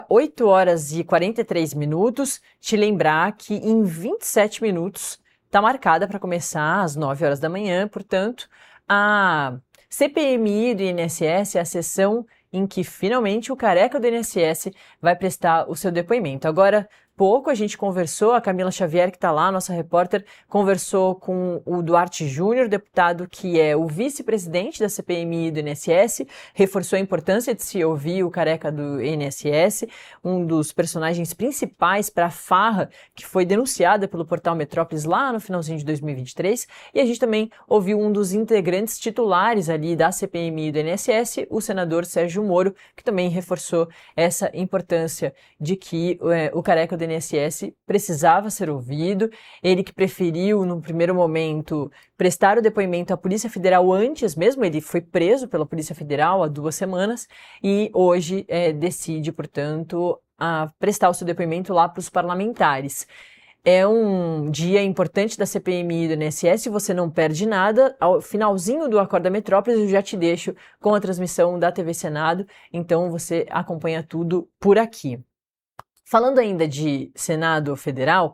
8 horas e 43 minutos. Te lembrar que em 27 minutos está marcada para começar às 9 horas da manhã, portanto, a CPMI do INSS é a sessão em que finalmente o careca do INSS vai prestar o seu depoimento. Agora, pouco a gente conversou, a Camila Xavier, que está lá, nossa repórter, conversou com o Duarte Júnior, deputado que é o vice-presidente da CPMI do INSS, reforçou a importância de se ouvir o careca do INSS, um dos personagens principais para a farra que foi denunciada pelo portal Metrópolis lá no finalzinho de 2023, e a gente também ouviu um dos integrantes titulares ali da CPMI do INSS, o senador Sérgio Moro, que também reforçou essa importância de que o careca do INSS precisava ser ouvido, ele que preferiu, no primeiro momento, prestar o depoimento à Polícia Federal antes mesmo, ele foi preso pela Polícia Federal há 2 semanas e hoje decide, portanto, a prestar o seu depoimento lá para os parlamentares. É um dia importante da CPMI do INSS, você não perde nada. Ao finalzinho do Acorda Metrópolis, eu já te deixo com a transmissão da TV Senado, então você acompanha tudo por aqui. Falando ainda de Senado Federal,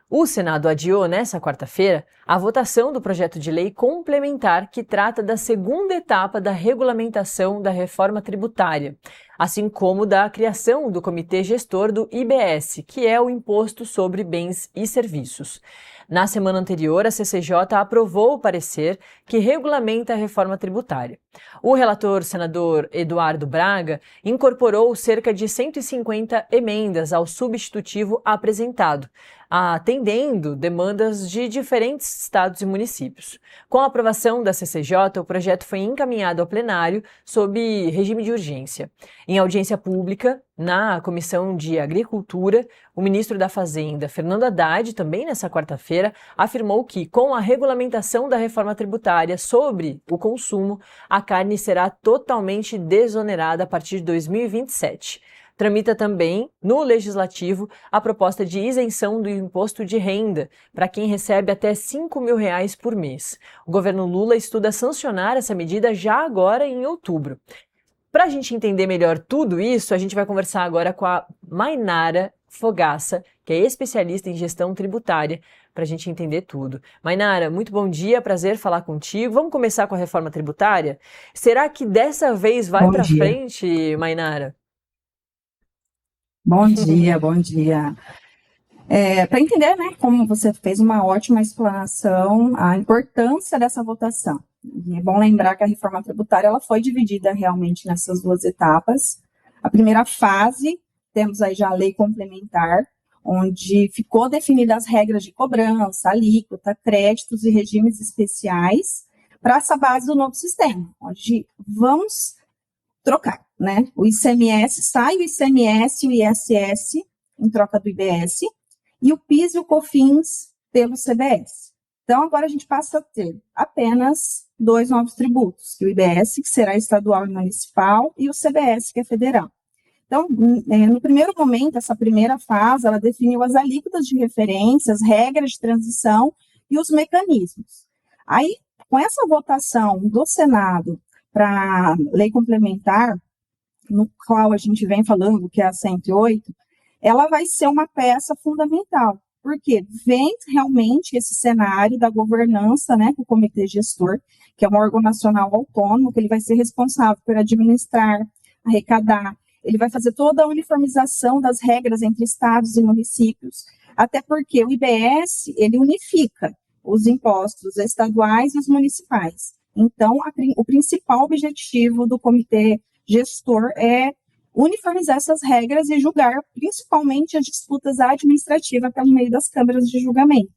o Senado adiou nesta quarta-feira a votação do projeto de lei complementar que trata da segunda etapa da regulamentação da reforma tributária, assim como da criação do Comitê Gestor do IBS, que é o Imposto sobre Bens e Serviços. Na semana anterior, a CCJ aprovou o parecer que regulamenta a reforma tributária. O relator, senador Eduardo Braga, incorporou cerca de 150 emendas ao substitutivo apresentado, atendendo demandas de diferentes estados e municípios. Com a aprovação da CCJ, o projeto foi encaminhado ao plenário sob regime de urgência. Em audiência pública, na Comissão de Agricultura, o ministro da Fazenda, Fernando Haddad, também nessa quarta-feira, afirmou que, com a regulamentação da reforma tributária sobre o consumo, a carne será totalmente desonerada a partir de 2027. Tramita também, no Legislativo, a proposta de isenção do imposto de renda para quem recebe até R$5 mil por mês. O governo Lula estuda sancionar essa medida já agora em outubro. Para a gente entender melhor tudo isso, a gente vai conversar agora com a Mainara Fogaça, que é especialista em gestão tributária, para a gente entender tudo. Mainara, muito bom dia, prazer falar contigo. Vamos começar com a reforma tributária? Será que dessa vez vai para frente, Mainara? Bom dia, bom dia. Para entender, né, como você fez uma ótima explanação, a importância dessa votação. E é bom lembrar que a reforma tributária ela foi dividida realmente nessas 2 etapas. A primeira fase, temos aí já a lei complementar, onde ficou definidas as regras de cobrança, alíquota, créditos e regimes especiais para essa base do novo sistema, onde vamos trocar, né? O ICMS, sai o ICMS e o ISS em troca do IBS, e o PIS e o COFINS pelo CBS. Então, agora a gente passa a ter apenas 2 novos tributos, que o IBS, que será estadual e municipal, e o CBS, que é federal. Então, no primeiro momento, essa primeira fase, ela definiu as alíquotas de referência, as regras de transição e os mecanismos. Aí, com essa votação do Senado para lei complementar, no qual a gente vem falando, que é a 108, ela vai ser uma peça fundamental, porque vem realmente esse cenário da governança, né, com o Comitê Gestor, que é um órgão nacional autônomo, que ele vai ser responsável por administrar, arrecadar, ele vai fazer toda a uniformização das regras entre estados e municípios, até porque o IBS, ele unifica os impostos estaduais e os municipais. Então, o principal objetivo do Comitê Gestor é uniformizar essas regras e julgar principalmente as disputas administrativas pelo meio das câmaras de julgamento.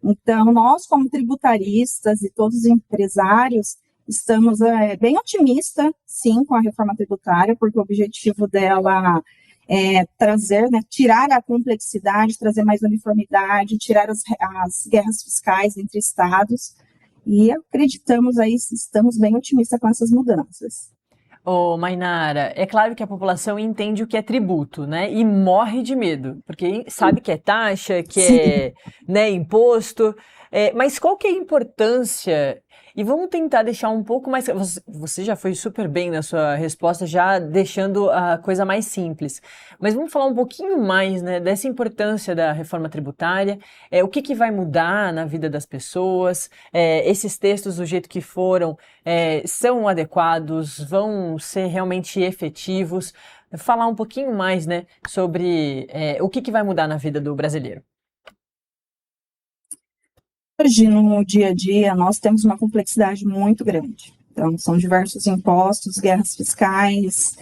Então, nós, como tributaristas e todos os empresários, estamos bem otimistas, sim, com a reforma tributária, porque o objetivo dela é trazer, né, tirar a complexidade, trazer mais uniformidade, tirar as guerras fiscais entre estados, e acreditamos aí, estamos bem otimistas com essas mudanças. Ô, Mainara, é claro que a população entende o que é tributo, né? E morre de medo, porque sabe que é taxa, que é, né, imposto. Mas qual que é a importância? E vamos tentar deixar um pouco mais. Você já foi super bem na sua resposta, já deixando a coisa mais simples. Mas vamos falar um pouquinho mais, né, dessa importância da reforma tributária, o que vai mudar na vida das pessoas, esses textos do jeito que foram, são adequados, vão ser realmente efetivos. Falar um pouquinho mais, né, sobre o que vai mudar na vida do brasileiro. Hoje, no dia a dia, nós temos uma complexidade muito grande. Então, são diversos impostos, guerras fiscais.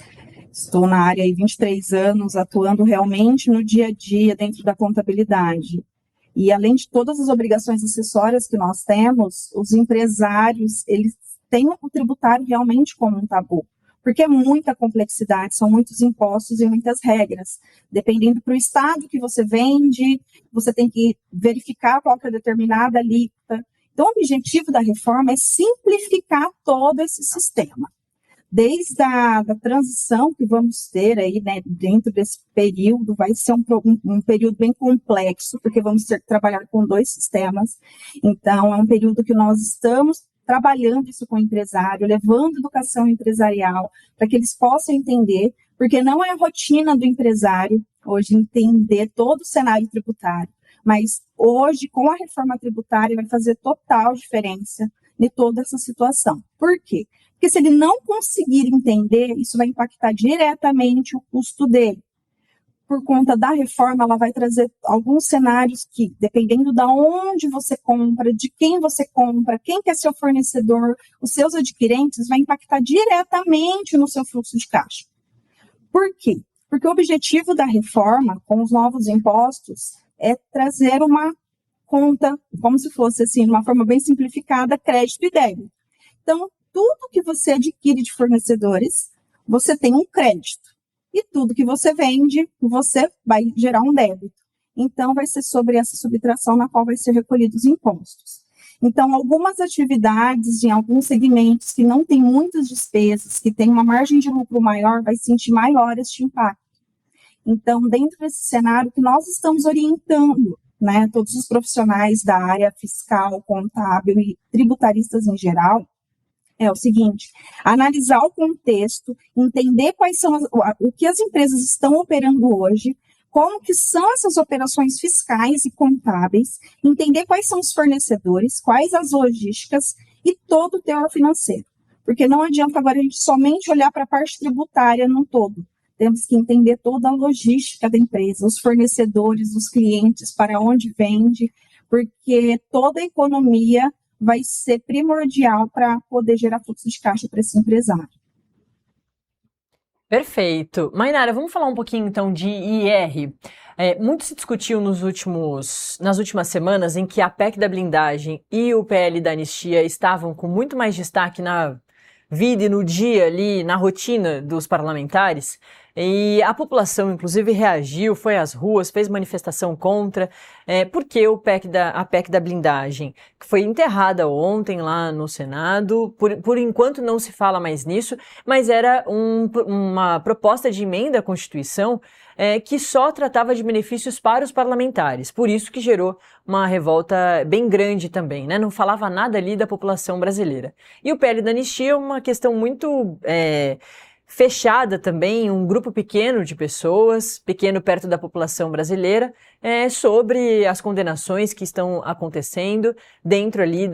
Estou na área há 23 anos, atuando realmente no dia a dia dentro da contabilidade. E, além de todas as obrigações acessórias que nós temos, os empresários, eles têm o tributário realmente como um tabu. Porque é muita complexidade, são muitos impostos e muitas regras. Dependendo para o estado que você vende, você tem que verificar qual que é a determinada alíquota. Então, o objetivo da reforma é simplificar todo esse sistema. Desde a transição que vamos ter aí, né, dentro desse período, vai ser um período bem complexo, porque vamos ter que trabalhar com 2 sistemas. Então, é um período que nós estamos trabalhando isso com o empresário, levando educação empresarial, para que eles possam entender, porque não é a rotina do empresário hoje entender todo o cenário tributário, mas hoje, com a reforma tributária, vai fazer total diferença em toda essa situação. Por quê? Porque se ele não conseguir entender, isso vai impactar diretamente o custo dele. Por conta da reforma, ela vai trazer alguns cenários que, dependendo de onde você compra, de quem você compra, quem que é seu fornecedor, os seus adquirentes, vai impactar diretamente no seu fluxo de caixa. Por quê? Porque o objetivo da reforma, com os novos impostos, é trazer uma conta, como se fosse assim, de uma forma bem simplificada, crédito e débito. Então, tudo que você adquire de fornecedores, você tem um crédito. E tudo que você vende, você vai gerar um débito. Então, vai ser sobre essa subtração na qual vai ser recolhidos os impostos. Então, algumas atividades em alguns segmentos que não tem muitas despesas, que tem uma margem de lucro maior, vai sentir maior este impacto. Então, dentro desse cenário que nós estamos orientando, né, todos os profissionais da área fiscal, contábil e tributaristas em geral, é o seguinte: analisar o contexto, entender quais são o que as empresas estão operando hoje, como que são essas operações fiscais e contábeis, entender quais são os fornecedores, quais as logísticas e todo o teor financeiro. Porque não adianta agora a gente somente olhar para a parte tributária no todo. Temos que entender toda a logística da empresa, os fornecedores, os clientes, para onde vende, porque toda a economia vai ser primordial para poder gerar fluxo de caixa para esse empresário. Perfeito. Mainara, vamos falar um pouquinho então de IR. Muito se discutiu nas últimas semanas em que a PEC da blindagem e o PL da anistia estavam com muito mais destaque na vida e no dia ali, na rotina dos parlamentares. E a população, inclusive, reagiu, foi às ruas, fez manifestação contra, porque a PEC da blindagem, que foi enterrada ontem lá no Senado, por enquanto não se fala mais nisso, mas era uma proposta de emenda à Constituição que só tratava de benefícios para os parlamentares, por isso que gerou uma revolta bem grande também, né? Não falava nada ali da população brasileira. E o PL da anistia é uma questão muito fechada também, um grupo pequeno de pessoas, pequeno perto da população brasileira, sobre as condenações que estão acontecendo dentro ali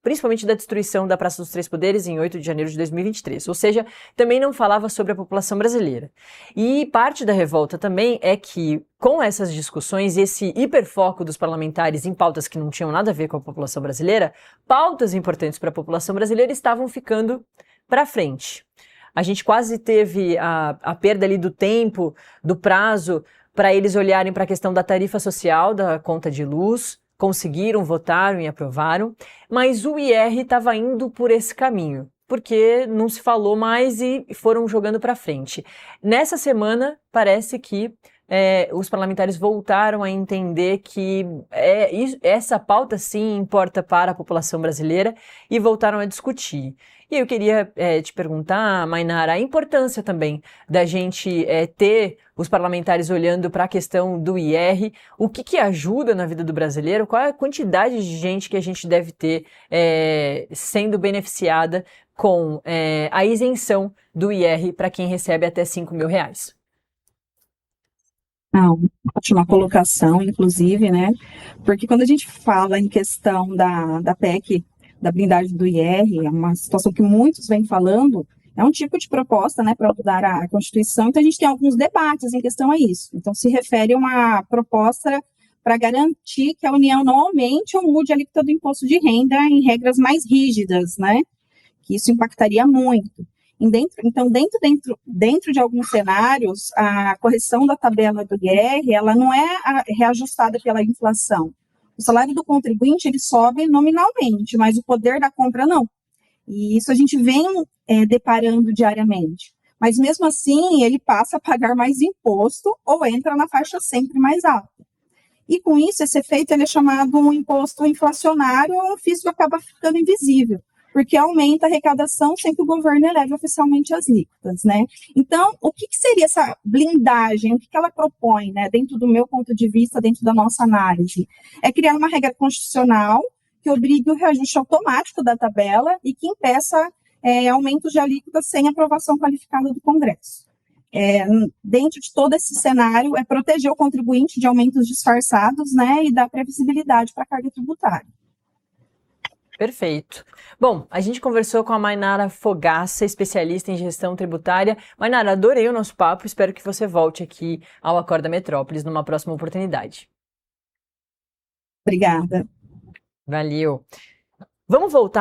principalmente da destruição da Praça dos Três Poderes em 8 de janeiro de 2023. Ou seja, também não falava sobre a população brasileira. E parte da revolta também é que, com essas discussões e esse hiperfoco dos parlamentares em pautas que não tinham nada a ver com a população brasileira, pautas importantes para a população brasileira estavam ficando para frente. A gente quase teve a perda ali do tempo, do prazo, para eles olharem para a questão da tarifa social, da conta de luz, conseguiram, votaram e aprovaram, mas o IR estava indo por esse caminho, porque não se falou mais e foram jogando para frente. Nessa semana, parece que os parlamentares voltaram a entender que essa pauta sim importa para a população brasileira e voltaram a discutir. E eu queria te perguntar, Mainara, a importância também da gente ter os parlamentares olhando para a questão do IR, o que ajuda na vida do brasileiro, qual é a quantidade de gente que a gente deve ter sendo beneficiada com a isenção do IR para quem recebe até R$ 5.000. Não, ótima colocação, inclusive, né? Porque quando a gente fala em questão da PEC, da blindagem do IR, é uma situação que muitos vêm falando, é um tipo de proposta, né, para mudar a Constituição, então a gente tem alguns debates em questão a isso. Então, se refere a uma proposta para garantir que a União não aumente ou mude a alíquota do imposto de renda em regras mais rígidas, né? Que isso impactaria muito. Então, dentro de alguns cenários, a correção da tabela do IR, ela não é reajustada pela inflação. O salário do contribuinte, ele sobe nominalmente, mas o poder da compra não. E isso a gente vem deparando diariamente. Mas, mesmo assim, ele passa a pagar mais imposto ou entra na faixa sempre mais alta. E, com isso, esse efeito ele é chamado um imposto inflacionário, ou o fisco acaba ficando invisível, porque aumenta a arrecadação sem que o governo eleve oficialmente as alíquotas, né? Então, o que seria essa blindagem? O que ela propõe, né, dentro do meu ponto de vista, dentro da nossa análise? É criar uma regra constitucional que obrigue o reajuste automático da tabela e que impeça aumentos de alíquotas sem aprovação qualificada do Congresso. Dentro de todo esse cenário, é proteger o contribuinte de aumentos disfarçados, né, e dar previsibilidade para a carga tributária. Perfeito. Bom, a gente conversou com a Mainara Fogaça, especialista em gestão tributária. Mainara, adorei o nosso papo, espero que você volte aqui ao Acorda Metrópolis numa próxima oportunidade. Obrigada. Valeu. Vamos voltar